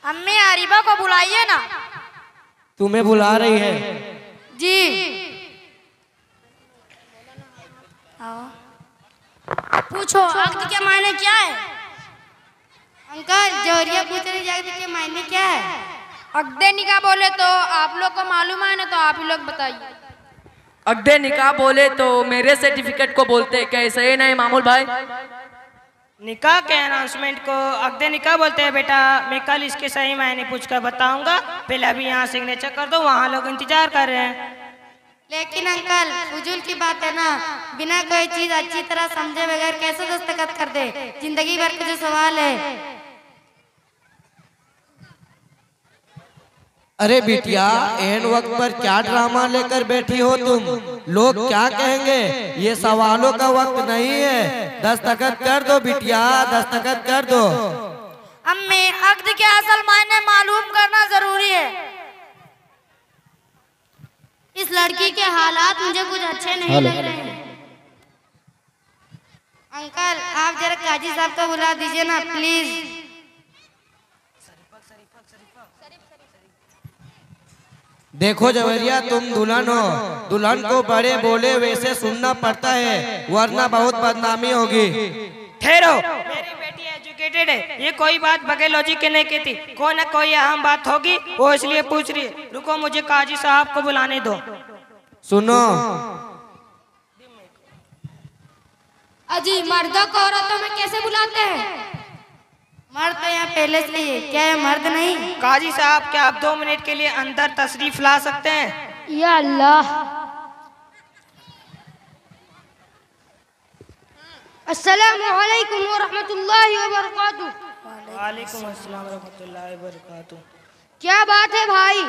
अम्मी अरीबा को बुलाइए ना। तुम्हें बुला रही है जी। आओ। पूछो अक्द के मायने क्या है? अंकल जोरिया पूछ रही है अक्द के मायने क्या है? अक्दे निकाह बोले तो आप लोग को मालूम है ना, तो आप ही लोग बताइए। अक्दे निकाह बोले तो मेरे सर्टिफिकेट को बोलते हैं, क्या ऐसा ही नहीं मामूल भाई? निकाह के अनाउंसमेंट को अक्दे निकाह बोलते हैं बेटा। मैं कल इसके सही मायने पूछ कर बताऊंगा, पहले अभी यहाँ सिग्नेचर कर दो, वहाँ लोग इंतजार कर रहे हैं। लेकिन अंकल फजूल की बात है ना, बिना कोई चीज अच्छी तरह समझे बगैर कैसे दस्तखत कर दे? जिंदगी भर का जो सवाल है। अरे बिटिया, एन वक्त पर क्या ड्रामा लेकर बैठी हो तुम? लोग क्या कहेंगे? ये सवालों का वक्त नहीं है। दस्तखत कर दो बिटिया, दस्तखत कर दो। अम्मी अक्द के असल मायने मालूम करना जरूरी है। इस लड़की के हालात मुझे कुछ अच्छे नहीं लग रहे हैं। अंकल आप जरा काजी साहब को बुला दीजिए ना प्लीज। देखो जवेरिया, तुम दुल्हन हो, दुल्हन को बड़े बोले वैसे सुनना पड़ता है, वरना बहुत बदनामी होगी। ठहरो, मेरी बेटी एजुकेटेड है, ये कोई बात बगैर लॉजिक के नहीं कहती। कोई ना कोई अहम बात होगी, वो इसलिए पूछ रही है। रुको, मुझे काजी साहब को बुलाने दो। सुनो, अजी मर्दों को औरतों में कैसे बुलाते हैं? मर्द तो यहाँ पहले से ही है, क्या ये मर्द नहीं? काजी साहब, क्या आप 2 मिनट के लिए अंदर तशरीफ ला सकते हैं? या अल्लाह। अस्सलामु अलैकुम व रहमतुल्लाहि व बरकातुहू। वालेकुम अस्सलाम व रहमतुल्लाहि व बरकातुहू। क्या बात है भाई?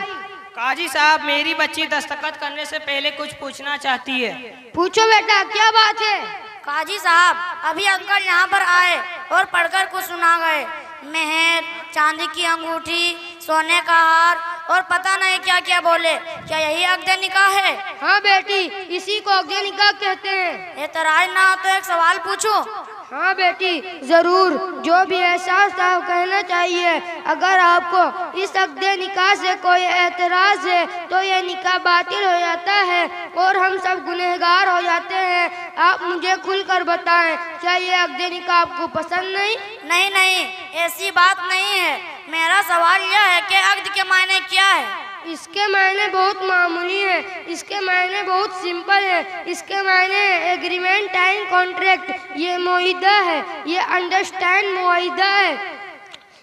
काजी साहब, मेरी बच्ची दस्तखत करने से पहले कुछ पूछना चाहती है। पूछो बेटा, क्या बात है? काजी साहब, अभी अंकल यहाँ पर आए और पढ़कर कुछ सुना गए। मेहर, चांदी की अंगूठी, सोने का हार और पता नहीं क्या क्या बोले। क्या यही अक्द निकाह है? हाँ बेटी, इसी को अक्द निकाह कहते हैं। एतराज ना हो तो एक सवाल पूछूं? हाँ बेटी जरूर, जो भी एहसास था कहना चाहिए। अगर आपको इस अक्द निकाह से कोई एतराज है तो ये निकाह बातिल हो जाता है और हम सब गुनहगार हो जाते हैं। आप मुझे खुलकर बताएं, क्या ये अक्द निकाह आपको पसंद नहीं? नहीं नहीं, ऐसी बात नहीं है। मेरा सवाल यह है कि अक्द के मायने क्या है? इसके मायने बहुत मामूली है, इसके मायने बहुत सिंपल है। इसके मायने एग्रीमेंट एंड कॉन्ट्रैक्ट, ये मुआहिदा है, ये अंडरस्टैंड मुआहिदा है।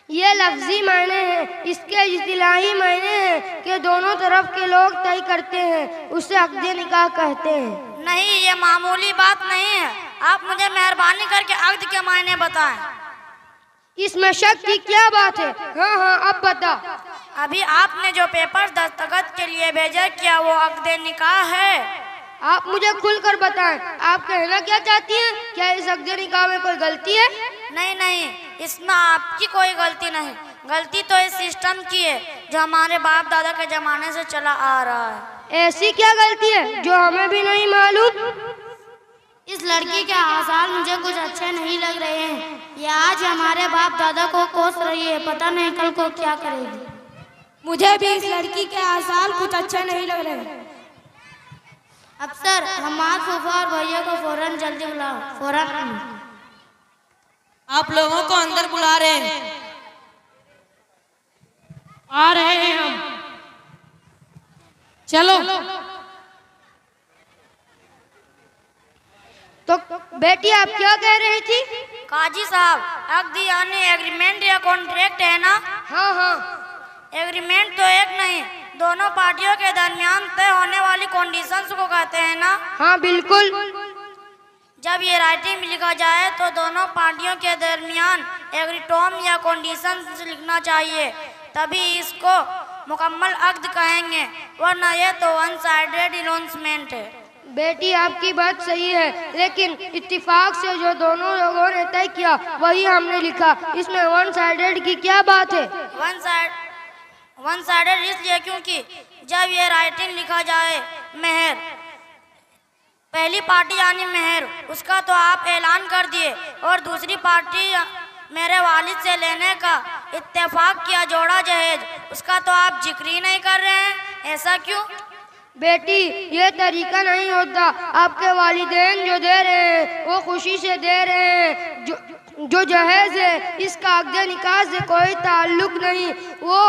ये लफ्जी मायने हैं। इसके इस्तिलाही मायने हैं कि दोनों तरफ के लोग तय करते हैं, उसे अक्द निकाह कहते हैं। नहीं, ये मामूली बात नहीं है। आप मुझे मेहरबानी करके अक्द के मायने बताएं। इसमें शक की क्या बात है? हाँ हाँ, अब बता। अभी आपने जो पेपर दस्तखत के लिए भेजा, क्या वो अक्द निकाह है? आप मुझे खुलकर बताएं, आप कहना क्या चाहती हैं? क्या इस अक्द निकाह में कोई गलती है? नहीं नहीं, इसमें आपकी कोई गलती नहीं। गलती तो इस सिस्टम की है जो हमारे बाप दादा के जमाने से चला आ रहा है। ऐसी क्या गलती है जो हमें भी नहीं मालूम? इस लड़की के आसार मुझे कुछ अच्छे नहीं लग रहे हैं। ये आज हमारे बाप दादा को कोस रही है, पता नहीं कल को क्या करेगी। मुझे भी इस लड़की के आसार कुछ अच्छे नहीं लग रहे। अफसर, हमारे फूफा और भैया को फौरन जल्दी बुलाओ, फौरन। आप लोगों को अंदर बुला रहे हैं। आ रहे हैं हम। चलो। तो बेटी आप क्या कह रही थी? काजी साहब, अक्द यानी एग्रीमेंट या कॉन्ट्रैक्ट है ना? हाँ हाँ। एग्रीमेंट तो एक नहीं, दोनों पार्टियों के दरमियान तय होने वाली कंडीशंस को कहते हैं ना? हाँ बिल्कुल। जब ये राइटिंग में लिखा जाए तो दोनों पार्टियों के दरमियान एग्रीटोम या कंडीशंस लिखना चाहिए, तभी इसको मुकम्मल अक्द कहेंगे, वरना ये तो वन साइडेड अनाउंसमेंट है। बेटी आपकी बात सही है, लेकिन इत्तेफाक से जो दोनों लोगों ने तय किया वही हमने लिखा। इसमें वन साइडेड की क्या बात है? वन साइडेड इसलिए क्योंकि जब ये राइटिंग लिखा जाए, मेहर पहली पार्टी यानी मेहर, उसका तो आप ऐलान कर दिए और दूसरी पार्टी मेरे वालिद से लेने का इत्तेफाक किया जोड़ा जहेज, उसका तो आप जिक्र ही नहीं कर रहे हैं, ऐसा क्यों? बेटी, ये तरीका नहीं होता। आपके वालिदैन जो दे रहे हैं वो खुशी से दे रहे हैं। जो जहेज है इसका अक़्द निकाह से कोई ताल्लुक नहीं, वो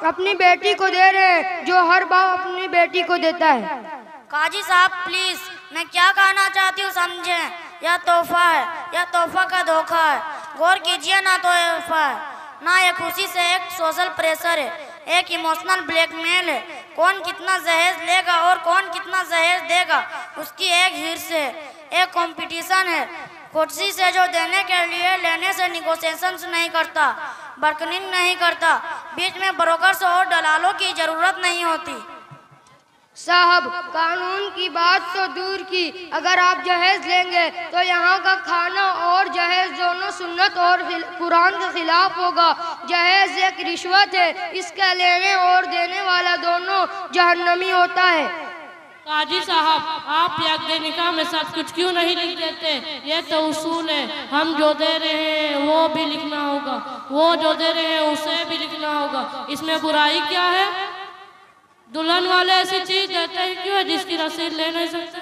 अपनी बेटी को दे रहे हैं जो हर बाप अपनी बेटी को देता है। काजी साहब प्लीज, मैं क्या कहना चाहती हूँ समझें। यह तोहफा है, यह तोहफा का धोखा है। गौर कीजिए, ना तोहफा है ना ये खुशी से एक सोशल प्रेशर है, एक इमोशनल ब्लैकमेल है। कौन कितना जहेज लेगा और कौन कितना जहेज देगा उसकी एक हिर्स है, एक कंपटीशन है। खुशी से जो देने के लिए लेने से निगोशिएशंस नहीं करता, बार्गेनिंग नहीं करता, बीच में ब्रोकर्स और दलालों की जरूरत नहीं होती। साहब, कानून की बात तो दूर की, अगर आप जहेज लेंगे तो यहाँ का खाना और जहेज दोनों सुन्नत और कुरान के खिलाफ होगा। जहेज एक रिश्वत है, इसका लेने और देने वाला दोनों जहन्नमी होता है। काजी साहब, आप अक़्द निकाह में सब कुछ क्यों नहीं लिख देते? ये तो उसूल है, हम जो दे रहे हैं वो भी लिखना होगा, वो जो दे रहे हैं उसे भी लिखना होगा। इसमें बुराई क्या है? दुल्हन वाले ऐसी चीज देते हैं क्यों जिसकी रसीद ले नहीं सकते?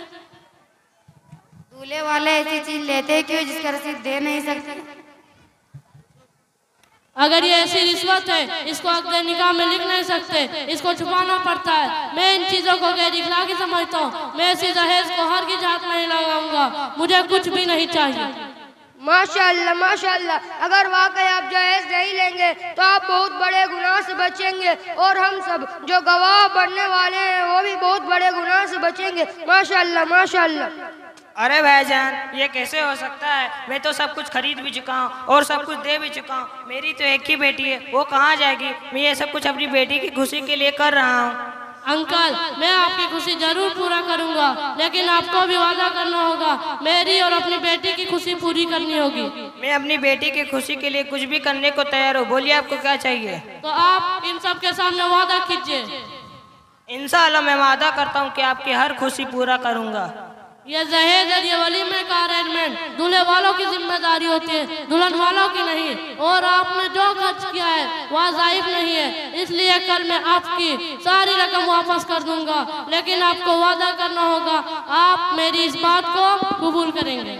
दूल्हे वाले ऐसी चीज लेते क्यों जिसका रसीद दे नहीं सकते? अगर ये ऐसी रिश्वत है, इसको अक़्द निकाह में लिख नहीं सकते, इसको छुपाना पड़ता है। मैं इन चीजों को गैर इखलाकी समझता हूँ। मैं ऐसी जहेज को हर की हाथ नहीं लगाऊंगा, मुझे कुछ भी नहीं चाहिए। माशाअल्लाह माशाअल्लाह, अगर वाकई आप जहेज नहीं लेंगे तो आप बहुत बड़े गुनाह से बचेंगे और हम सब जो गवाह बनने वाले हैं वो भी बहुत बड़े गुनाह से बचेंगे। माशाअल्लाह माशाअल्लाह। अरे भाईजान, ये कैसे हो सकता है? मैं तो सब कुछ खरीद भी चुका हूँ और सब कुछ दे भी चुका हूँ। मेरी तो एक ही बेटी है, वो कहाँ जाएगी? मैं ये सब कुछ अपनी बेटी की खुशी के लिए कर रहा हूँ। अंकल, मैं आपकी खुशी जरूर पूरा करूंगा, लेकिन आपको भी वादा करना होगा, मेरी और अपनी बेटी की खुशी पूरी करनी होगी। मैं अपनी बेटी की खुशी के लिए कुछ भी करने को तैयार हूँ। बोलिए आपको क्या चाहिए? तो आप इन सब के सामने वादा कीजिए। इंशाअल्लाह मैं वादा करता हूँ कि आपकी हर खुशी पूरा करूँगा। ये जहेज और ये वलीमे का अरेंजमेंट दूल्हे वालों की जिम्मेदारी होती है, दुल्हन वालों की नहीं। और आपने जो खर्च किया है वह जायज नहीं है, इसलिए कल मैं आपकी सारी रकम वापस कर दूंगा, लेकिन आपको वादा करना होगा आप मेरी इस बात को कबूल करेंगे।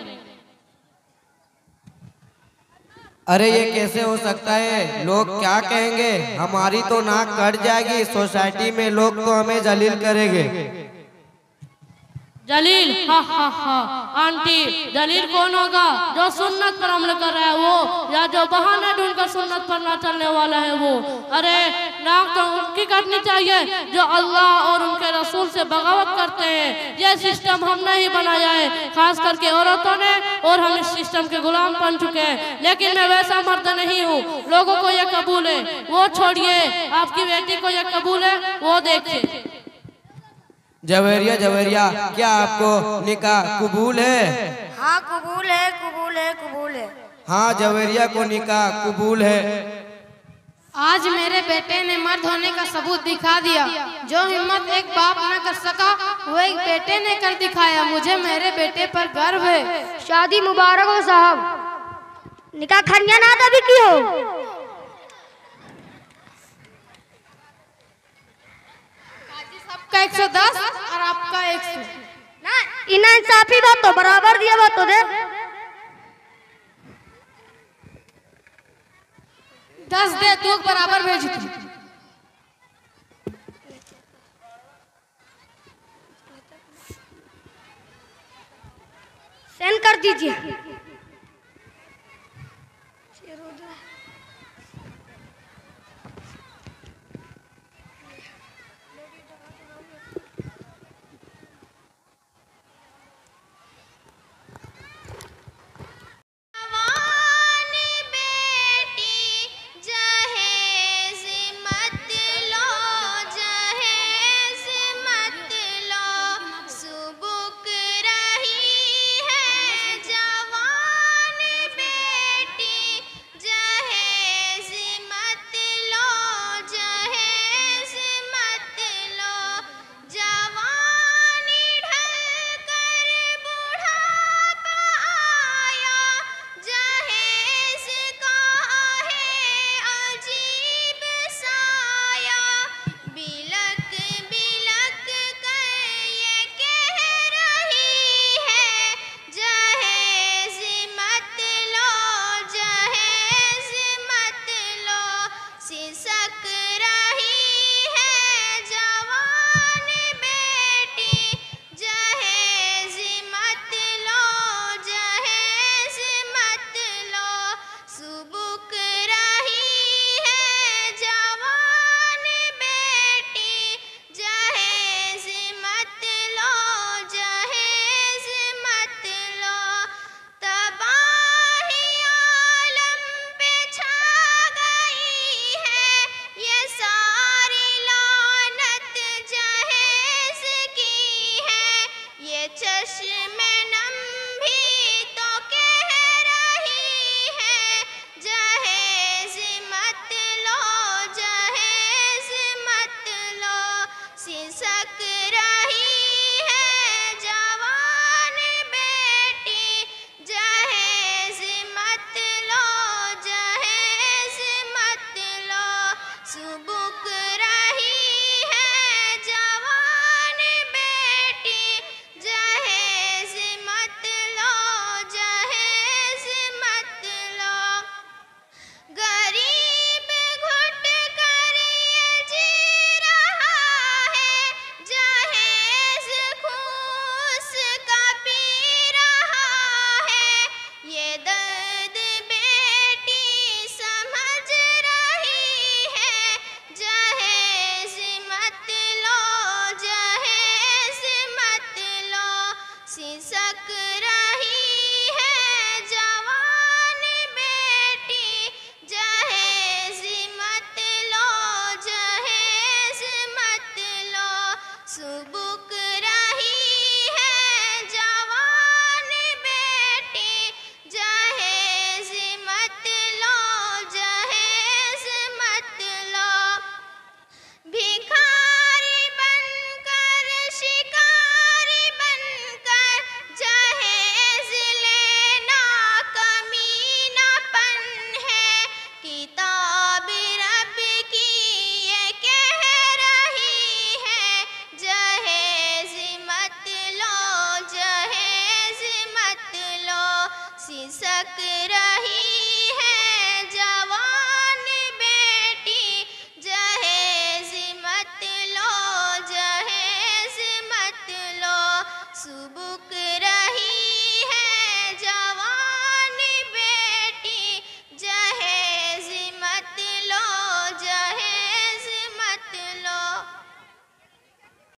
अरे ये कैसे हो सकता है? लोग क्या कहेंगे? हमारी तो नाक कट जाएगी। सोसाइटी में लोग तो हमें जलील करेंगे। जलील? हा हा हा। आंटी, जलील कौन होगा? जो सुन्नत पर अमल कर रहा है वो, या जो बहाना ढूंढकर सुन्नत पर ना चलने वाला है वो। अरे नाक तो उनकी कटनी चाहिए जो अल्लाह और उनके रसूल से बगावत करते हैं। ये सिस्टम हमने ही बनाया है, खास करके औरतों ने, और हम इस सिस्टम के गुलाम बन चुके हैं। लेकिन मैं वैसा मर्द नहीं हूँ, लोगों को ये कबूल है। वो छोड़िए, आपकी बेटी को ये कबूल है, वो देखिए। जवेरिया जवेरिया, क्या आपको निकाह कबूल है? हाँ कबूल है, कबूल है, कबूल है। हाँ, जवेरिया को निकाह कबूल है। आज मेरे बेटे ने मर्द होने का सबूत दिखा दिया। जो हिम्मत एक बाप न कर सका वो एक बेटे ने कर दिखाया। मुझे मेरे बेटे पर गर्व है। शादी मुबारक हो साहब। निकाह खानिया ना तभी की हो। आपका 110 और आपका 100 ना इना इंसाफी बात तो बराबर दिया बात तो दे। 10 दे, तू बराबर भेज तू। सेंड कर दीजिए।